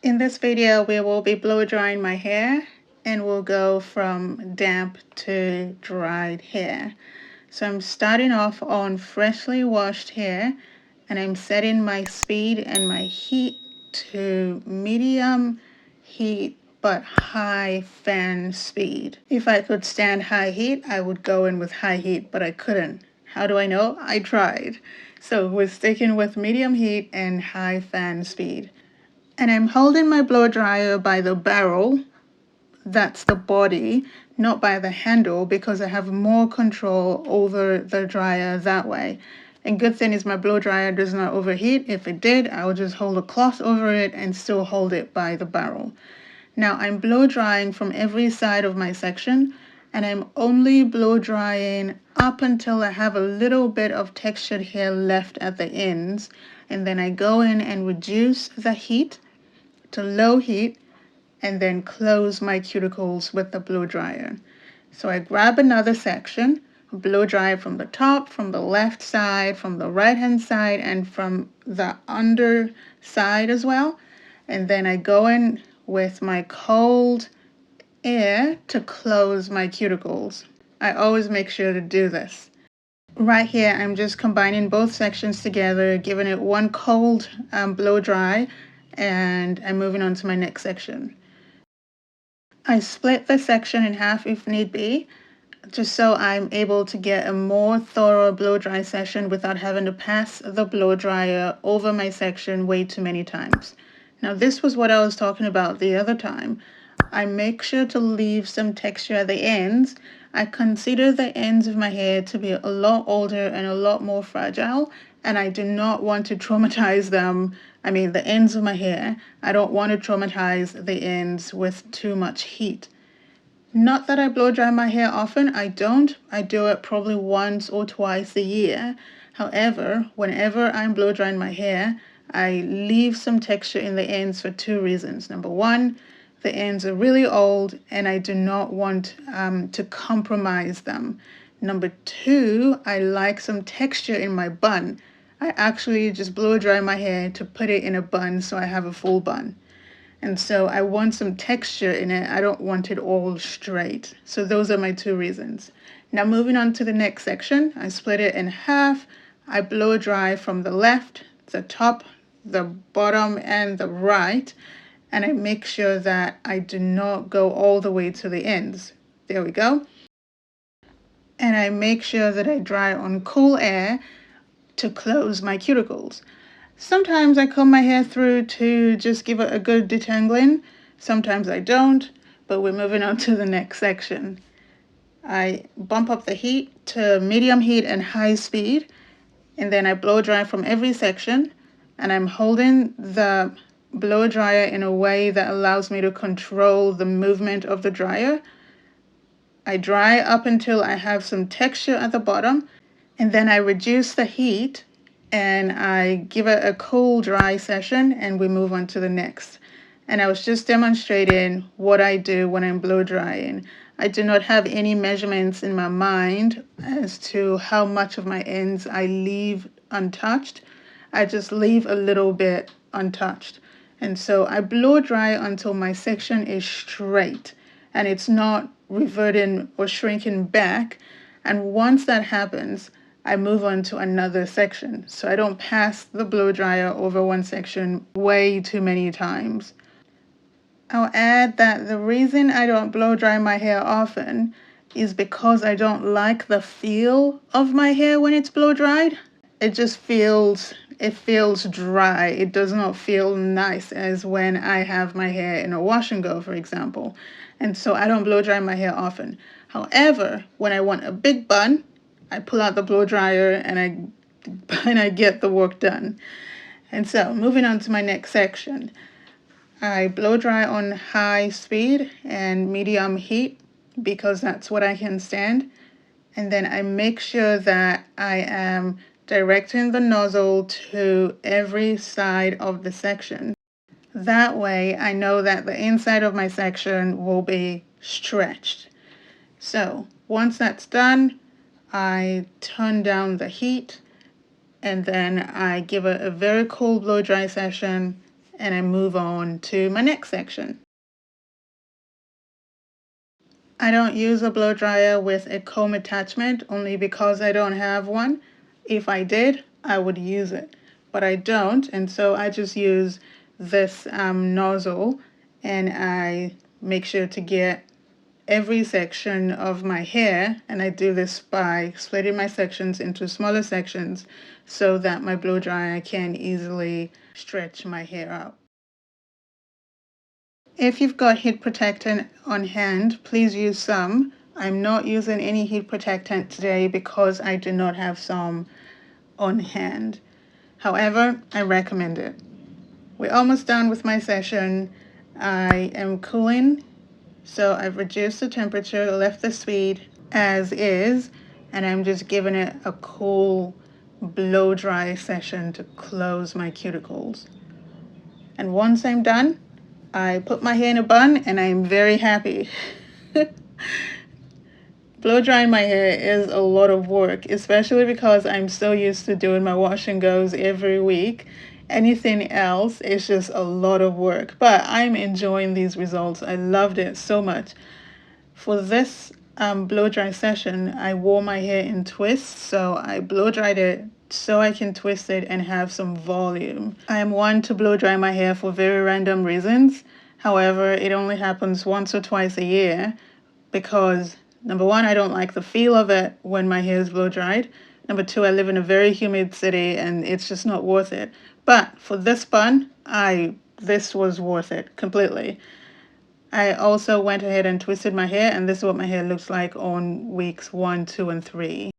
In this video, we will be blow drying my hair and we'll go from damp to dried hair. So I'm starting off on freshly washed hair and I'm setting my speed and my heat to medium heat but high fan speed. If I could stand high heat, I would go in with high heat, but I couldn't. How do I know? I tried. So we're sticking with medium heat and high fan speed. And I'm holding my blow dryer by the barrel, that's the body, not by the handle, because I have more control over the dryer that way. And good thing is my blow dryer does not overheat. If it did, I would just hold a cloth over it and still hold it by the barrel. Now I'm blow drying from every side of my section, and I'm only blow drying up until I have a little bit of textured hair left at the ends. And then I go in and reduce the heat to low heat and then close my cuticles with the blow dryer. So I grab another section, blow dry from the top, from the left side, from the right hand side, and from the under side as well. And then I go in with my cold air to close my cuticles. I always make sure to do this. Right here, I'm just combining both sections together, giving it one cold blow dry, and I'm moving on to my next section. I split the section in half if need be, just so I'm able to get a more thorough blow dry session without having to pass the blow dryer over my section way too many times. Now this was what I was talking about the other time. I make sure to leave some texture at the ends. I consider the ends of my hair to be a lot older and a lot more fragile, and I do not want to traumatize them. I mean, the ends of my hair. I don't want to traumatize the ends with too much heat. Not that I blow dry my hair often, I don't. I do it probably once or twice a year. However, whenever I'm blow drying my hair, I leave some texture in the ends for two reasons. Number one, the ends are really old and I do not want to compromise them. Number two, I like some texture in my bun. I actually just blow dry my hair to put it in a bun so I have a full bun. And so I want some texture in it. I don't want it all straight. So those are my two reasons. Now moving on to the next section, I split it in half. I blow dry from the left, the top, the bottom, and the right. And I make sure that I do not go all the way to the ends. There we go. And I make sure that I dry on cool air to close my cuticles. Sometimes I comb my hair through to just give it a good detangling. Sometimes I don't, but we're moving on to the next section. I bump up the heat to medium heat and high speed, and then I blow dry from every section, and I'm holding the blow dryer in a way that allows me to control the movement of the dryer. I dry up until I have some texture at the bottom, and then I reduce the heat and I give it a cool dry session and we move on to the next. And I was just demonstrating what I do when I'm blow drying. I do not have any measurements in my mind as to how much of my ends I leave untouched. I just leave a little bit untouched. And so I blow dry until my section is straight and it's not reverting or shrinking back. And once that happens, I move on to another section. So I don't pass the blow dryer over one section way too many times. I'll add that the reason I don't blow dry my hair often is because I don't like the feel of my hair when it's blow dried. It feels dry. It does not feel nice as when I have my hair in a wash and go, for example. And so I don't blow dry my hair often. However, when I want a big bun, I pull out the blow dryer and I get the work done. And so moving on to my next section. I blow dry on high speed and medium heat because that's what I can stand. And then I make sure that I am directing the nozzle to every side of the section. That way I know that the inside of my section will be stretched. So once that's done, I turn down the heat and then I give it a very cool blow dry session and I move on to my next section. I don't use a blow dryer with a comb attachment only because I don't have one. If I did, I would use it, but I don't, and so I just use this nozzle, and I make sure to get every section of my hair, and I do this by splitting my sections into smaller sections so that my blow dryer can easily stretch my hair out. If you've got heat protectant on hand, please use some. I'm not using any heat protectant today because I do not have some on hand. However, I recommend it. We're almost done with my session. I am cooling, so I've reduced the temperature, left the speed as is, and I'm just giving it a cool blow dry session to close my cuticles. And once I'm done, I put my hair in a bun and I'm very happy. Blow drying my hair is a lot of work, especially because I'm so used to doing my wash and goes every week. Anything else is just a lot of work, but I'm enjoying these results. I loved it so much. For this blow dry session, I wore my hair in twists, so I blow dried it so I can twist it and have some volume. I am one to blow dry my hair for very random reasons. However, it only happens once or twice a year because number one, I don't like the feel of it when my hair is blow dried. Number two, I live in a very humid city and it's just not worth it. But for this bun, this was worth it completely. I also went ahead and twisted my hair, and this is what my hair looks like on weeks 1, 2, and 3.